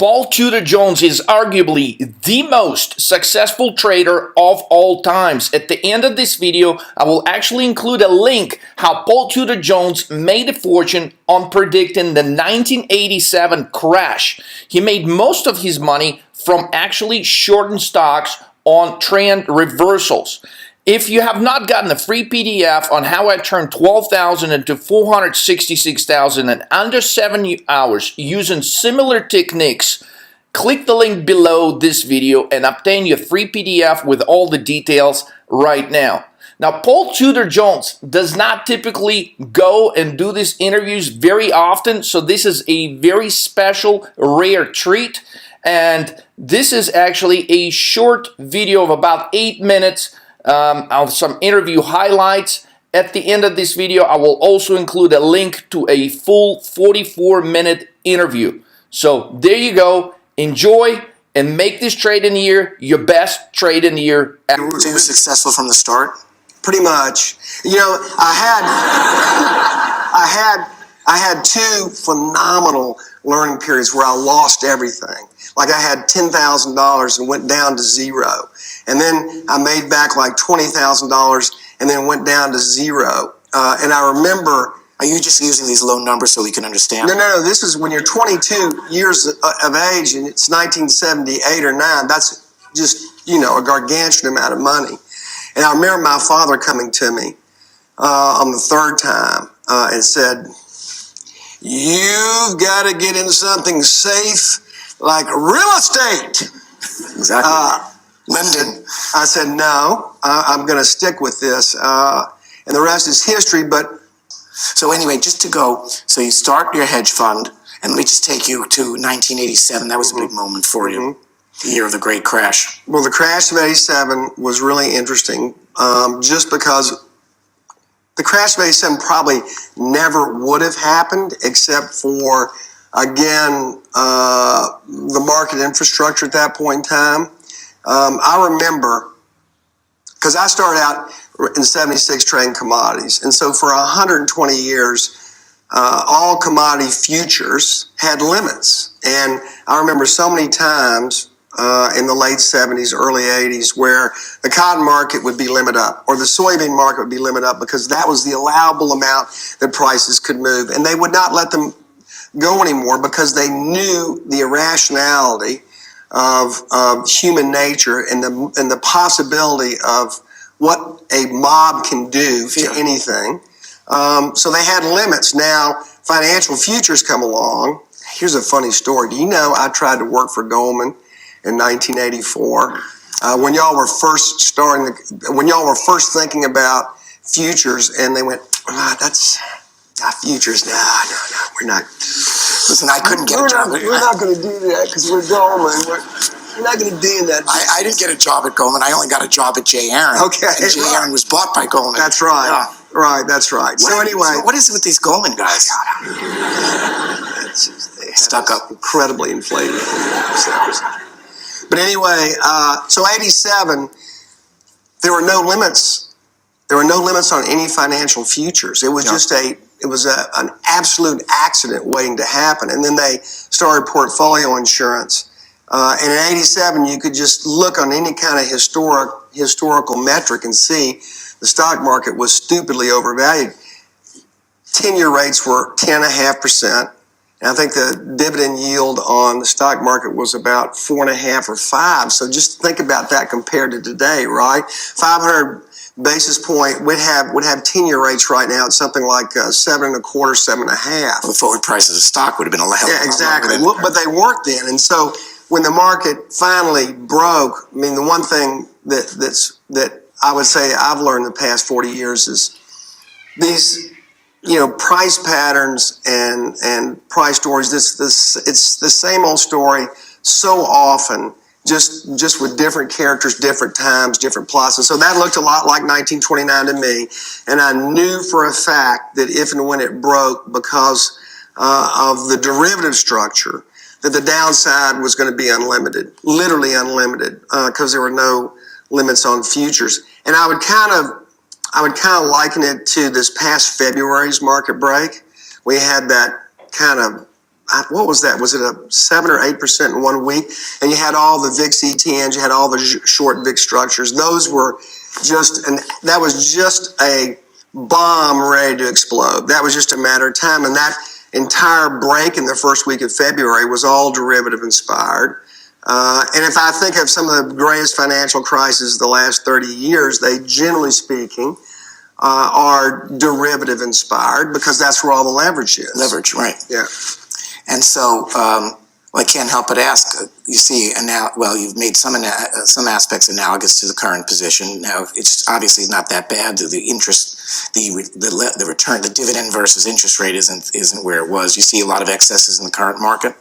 Paul Tudor Jones is arguably the most successful trader of all times. At the end of this video, I will actually include a link how Paul Tudor Jones made a fortune on predicting the 1987 crash. He made most of his money from actually shorting stocks on trend reversals. If you have not gotten a free PDF on how I turned $12,000 into $466,000 in under 7 hours using similar techniques, click the link below this video and obtain your free PDF with all the details right now. Now, Paul Tudor Jones does not typically go and do these interviews very often, so this is a very special, rare treat. And this is actually a short video of about 8 minutes of some interview highlights. At the end of this video, I will also include a link to a full 44-minute interview. So there you go. Enjoy and make this trade in the year your best trade in the year. So you were successful from the start? Pretty much. You know, I had two phenomenal learning periods where I lost everything. Like I had $10,000 and went down to zero. And then I made back like $20,000 and then went down to zero. And I remember... Are you just using these low numbers so we can understand? No. This is when you're 22 years of age and it's 1978 or 9. That's just, you know, a gargantuan amount of money. And I remember my father coming to me on the third time and said, "You've got to get into something safe like real estate." Exactly. Linden. I said, "No, I'm going to stick with this." And the rest is history. But so anyway, just to go, so you start your hedge fund, and let me just take you to 1987. That was a big moment for you, the year of the great crash. Well, the crash of 87 was really interesting just because the crash of 87 probably never would have happened except for, again, the market infrastructure at that point in time. I remember, because I started out in 76 trading commodities, and so for 120 years, all commodity futures had limits. And I remember so many times in the late 70s, early 80s, where the cotton market would be limit up, or the soybean market would be limit up, because that was the allowable amount that prices could move. And they would not let them go anymore because they knew the irrationality of human nature and the possibility of what a mob can do to anything. So they had limits. Now, financial futures come along. Here's a funny story. Do you know I tried to work for Goldman in 1984? When y'all were first thinking about futures, and they went, that's not futures. No, we're not. Listen, I couldn't get a job. We're not going to do that because we're Goldman. We're not going to do that. I didn't get a job at Goldman. I only got a job at J. Aaron. Okay. And J. Aaron was bought by Goldman. That's right. Yeah. Right, that's right. So anyway. What is it with these Goldman guys? They stuck up. Incredibly inflated. But anyway, so 87, there were no limits. There were no limits on any financial futures. It was just an absolute accident waiting to happen. And then they started portfolio insurance. And in 87, you could just look on any kind of historical metric and see the stock market was stupidly overvalued. 10-year rates were 10.5%. And I think the dividend yield on the stock market was about 4.5 or 5. So just think about that compared to today, right? 500 basis point would have 10-year rates right now at something like 7.25, 7.5. The forward prices of stock would have been a hell of a lot. Yeah, exactly. But they weren't then. And so when the market finally broke, I mean, the one thing that I would say I've learned the past 40 years is these, price patterns and price stories. It's the same old story so often, just with different characters, different times, different plots. And so that looked a lot like 1929 to me. And I knew for a fact that if and when it broke, because of the derivative structure, that the downside was going to be unlimited, literally unlimited, because there were no limits on futures. And I would kind of liken it to this past February's market break. We had that kind of what was that? Was it a 7 or 8% in 1 week? And you had all the VIX ETNs, you had all the short VIX structures. Those were that was just a bomb ready to explode. That was just a matter of time. And that entire break in the first week of February was all derivative inspired. And if I think of some of the greatest financial crises of the last 30 years, they, generally speaking, are derivative inspired because that's where all the leverage is. Leverage, right. Yeah. And so, I can't help but ask, you see, you've made some aspects analogous to the current position. Now, it's obviously not that bad. The interest, the return, the dividend versus interest rate isn't where it was. You see a lot of excesses in the current market?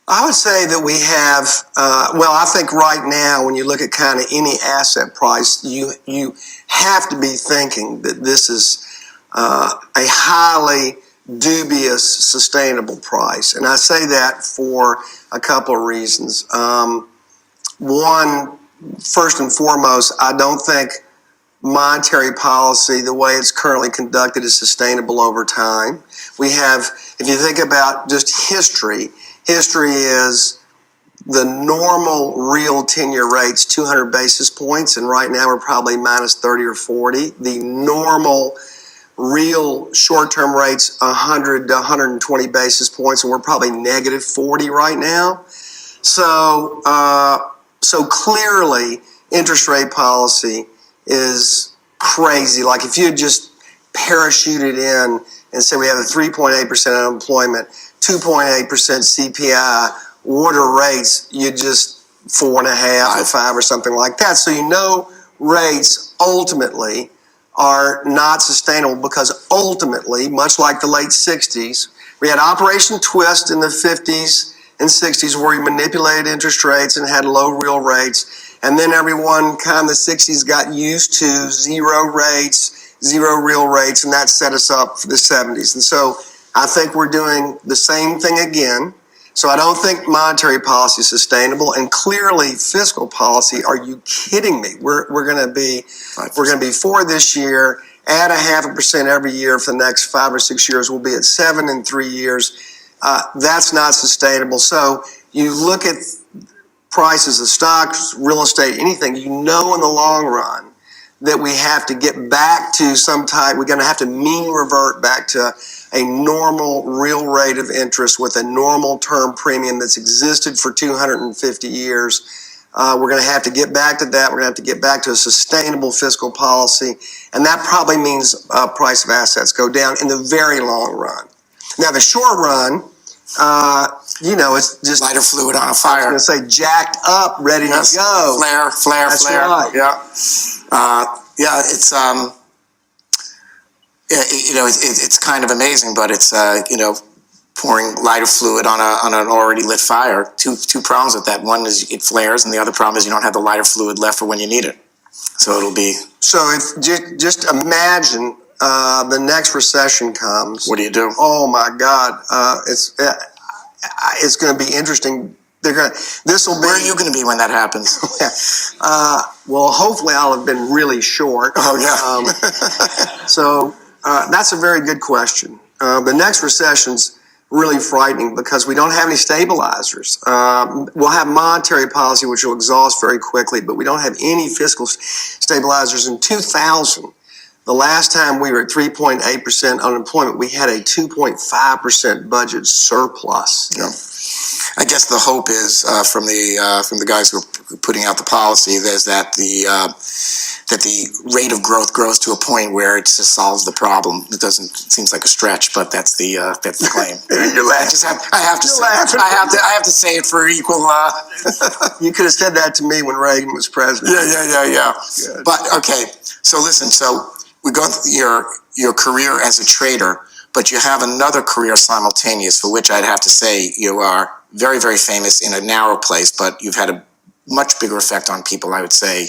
I would say that we have, I think right now, when you look at kind of any asset price, you have to be thinking that this is a highly dubious sustainable price. And I say that for a couple of reasons. One, first and foremost, I don't think monetary policy, the way it's currently conducted, is sustainable over time. We have, if you think about just history is the normal real 10-year rates 200 basis points, and right now we're probably minus 30 or 40. The normal real short-term rates 100 to 120 basis points, and we're probably negative 40 right now. So clearly interest rate policy is crazy. Like if you had just parachuted in and said we have a 3.8% unemployment, 2.8% CPI, what are rates? You just 4.5 or 5 or something like that. So rates ultimately are not sustainable because ultimately, much like the late 60s, we had Operation Twist in the 50s and 60s where we manipulated interest rates and had low real rates. And then everyone kind of the 60s got used to zero real rates, and that set us up for the 70s. And so I think we're doing the same thing again. So I don't think monetary policy is sustainable, and clearly fiscal policy. Are you kidding me? We're going to be 4 this year. Add 0.5% every year for the next 5 or 6 years. We'll be at 7 in 3 years. That's not sustainable. So you look at prices of stocks, real estate, anything. In the long run that we have to get back to we're going to have to mean revert back to a normal real rate of interest with a normal term premium that's existed for 250 years. We're going to have to get back to that. We're going to have to get back to a sustainable fiscal policy. And that probably means price of assets go down in the very long run. Now, the short run, it's just lighter fluid on a fire. I was going to say jacked up, ready to go. Flare. That's right. Yeah. It's kind of amazing, but it's pouring lighter fluid on an already lit fire. Two problems with that. One is it flares, and the other problem is you don't have the lighter fluid left for when you need it. So it'll be. So if just imagine the next recession comes. What do you do? Oh my God! It's going to be interesting. Where are you going to be when that happens? Well, hopefully I'll have been really short. Oh yeah. So that's a very good question. The next recession's really frightening because we don't have any stabilizers. We'll have monetary policy, which will exhaust very quickly, but we don't have any fiscal stabilizers. In 2000, the last time we were at 3.8% unemployment, we had a 2.5% budget surplus. Yeah. I guess the hope is from the guys who are putting out the policy is that the rate of growth grows to a point where it just solves the problem. It seems like a stretch, but that's the claim. You're laughing. I have to say it for equal. You could have said that to me when Reagan was president. Yeah. Good. But okay, so listen. So we go through your career as a trader, but you have another career simultaneous, for which I'd have to say you are very, very famous in a narrow place, but you've had a much bigger effect on people, I would say,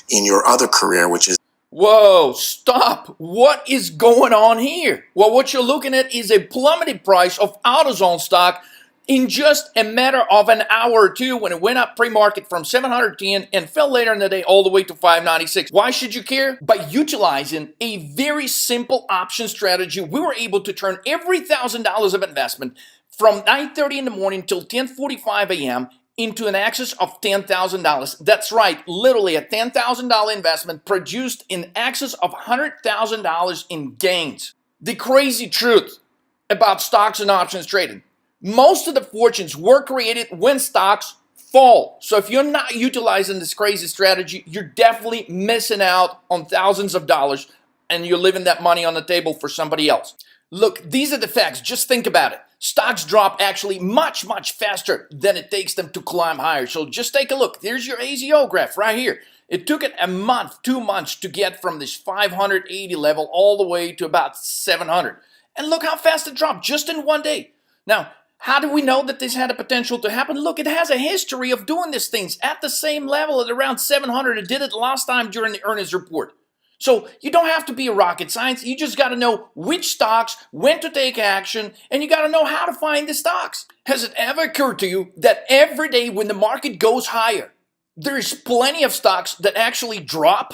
in your other career, which is... Whoa, stop. What is going on here? Well, what you're looking at is a plummeted price of AutoZone stock in just a matter of an hour or two when it went up pre-market from 710 and fell later in the day all the way to 596. Why should you care? By utilizing a very simple option strategy, we were able to turn every $1,000 of investment from 9:30 in the morning till 10:45 a.m. into an excess of $10,000. That's right, literally a $10,000 investment produced in excess of $100,000 in gains. The crazy truth about stocks and options trading: most of the fortunes were created when stocks fall. So if you're not utilizing this crazy strategy, you're definitely missing out on thousands of dollars, and you're leaving that money on the table for somebody else. Look, these are the facts. Just think about it. Stocks drop actually much faster than it takes them to climb higher. So just take a look. There's your AZO graph right here. It took it a month, 2 months to get from this 580 level all the way to about 700. And look how fast it dropped just in one day. Now, how do we know that this had a potential to happen? Look, it has a history of doing these things at the same level at around 700. It did it last time during the earnings report. So you don't have to be a rocket science. You just got to know which stocks, when to take action, and you got to know how to find the stocks. Has it ever occurred to you that every day when the market goes higher, there's plenty of stocks that actually drop?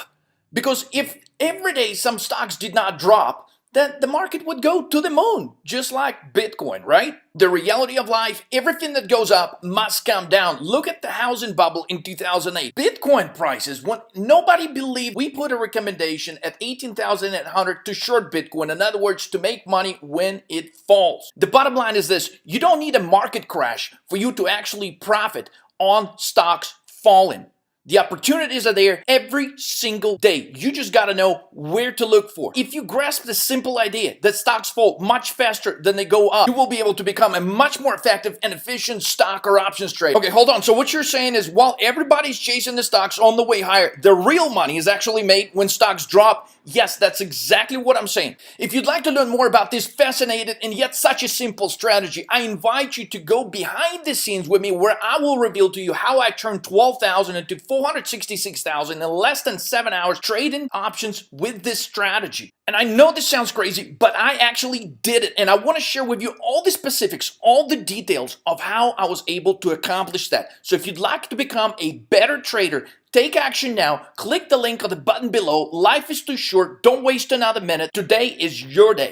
Because if every day some stocks did not drop, then the market would go to the moon, just like Bitcoin, right? The reality of life, everything that goes up must come down. Look at the housing bubble in 2008. Bitcoin prices, when nobody believed, we put a recommendation at 18,800 to short Bitcoin. In other words, to make money when it falls. The bottom line is this: you don't need a market crash for you to actually profit on stocks falling. The opportunities are there every single day. You just got to know where to look for. If you grasp the simple idea that stocks fall much faster than they go up, you will be able to become a much more effective and efficient stock or options trader. Okay, hold on. So what you're saying is, while everybody's chasing the stocks on the way higher, the real money is actually made when stocks drop. Yes, that's exactly what I'm saying. If you'd like to learn more about this fascinating and yet such a simple strategy, I invite you to go behind the scenes with me, where I will reveal to you how I turned 12,000 into 466,000 in less than 7 hours trading options with this strategy. And I know this sounds crazy, but I actually did it. And I want to share with you all the specifics, all the details of how I was able to accomplish that. So if you'd like to become a better trader, take action now. Click the link on the button below. Life is too short. Don't waste another minute. Today is your day.